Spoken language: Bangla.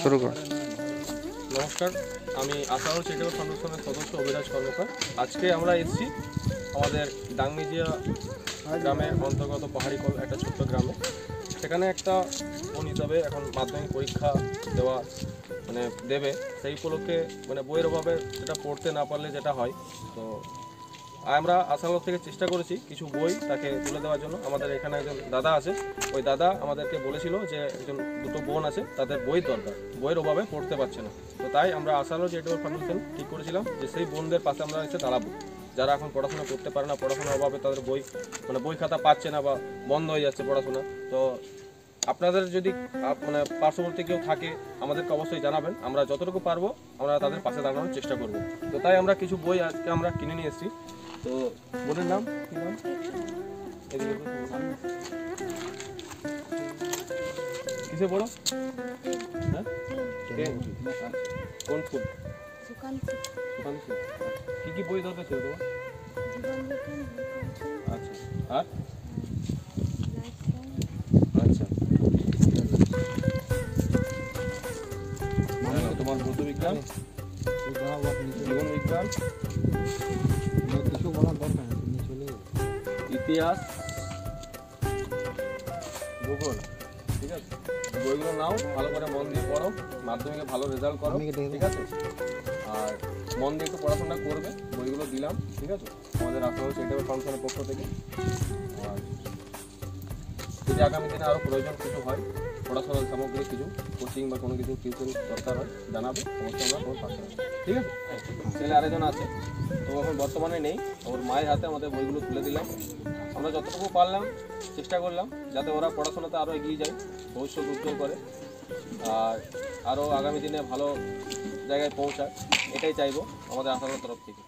শুরু কর। নমস্কার, আমি আশানুর চেরিটেবল ফাউন্ডেশনের সদস্য অভিরাজ কর্মকার। আজকে আমরা এসেছি আমাদের ডাংমিজিয়া গ্রামের অন্তর্গত পাহাড়িকল একটা ছোট্ট গ্রামে। সেখানে একটা বোন হিসাবে এখন মাধ্যমিক পরীক্ষা দেওয়া দেবে, সেই উপলক্ষে বইয়ের অভাবে সেটা পড়তে না পারলে যেটা হয়, তো আমরা আশানুর থেকে চেষ্টা করেছি কিছু বই তাকে তুলে দেওয়ার জন্য। আমাদের এখানে একজন দাদা আছে, ওই দাদা আমাদেরকে বলেছিল যে দুটো বোন আছে, তাদের বই দরকার, বইয়ের অভাবে পড়তে পারছে না। তো তাই আমরা আশানুর চেরিটেবল ফাউন্ডেশন ঠিক করেছিলাম যে সেই বোনদের পাশে আমরা এসে দাঁড়াবো, যারা এখন পড়াশোনা করতে পারে না, পড়াশোনার অভাবে তাদের বই খাতা পাচ্ছে না বা বন্ধ হয়ে যাচ্ছে পড়াশোনা। তো আপনাদের যদি পার্শ্ববর্তী কেউ থাকে আমাদেরকে অবশ্যই জানাবেন, আমরা যতটুকু পারবো আমরা তাদের পাশে দাঁড়ানোর চেষ্টা করব। তো তাই আমরা কিছু বই আজকে আমরা কিনে নিয়ে এসেছি। তো বোনের নাম কি নাম? কিসে পড়ো? হ্যাঁ, কোন স্কুল? কি কি বই দরকার ছিল তোমার? আচ্ছা, আর আচ্ছা, তোমার ভৌত বিজ্ঞান, জীবন বিজ্ঞান, ইতিহাস, ভূগোল, ঠিক আছে? বইগুলো নাও, ভালো করে মন দিয়ে পড়ো, মাধ্যমিকে ভালো রেজাল্ট করো, ঠিক আছে? আর মন দিয়ে একটু পড়াশোনা করবে। বইগুলো দিলাম, ঠিক আছে, আমাদের আশানুর চেরিটেবল ফাউন্ডেশনের পক্ষ থেকে। আর যদি আগামী দিনে আরও প্রয়োজন কিছু হয়, পড়াশোনার সামগ্রী কিছু কোচিং বা কোনো কিছু টিউশন দরকার হয়, জানাবে, অবশ্যই আমরা তোমার পাশে আছি, ঠিক আছে? ছেলে আরেকজন আছে, তো এখন বর্তমানে নেই, ওর মায়ের হাতে আমাদের বইগুলো তুলে দিলাম। আমরা যতটুকু পারলাম চেষ্টা করলাম যাতে ওরা পড়াশোনাতে আরও এগিয়ে যায়, ভবিষ্যৎ উজ্জ্বল করে, আর আরও আগামী দিনে ভালো জায়গায় পৌঁছায়, এটাই চাইবো আমাদের আশানুর তরফ থেকে।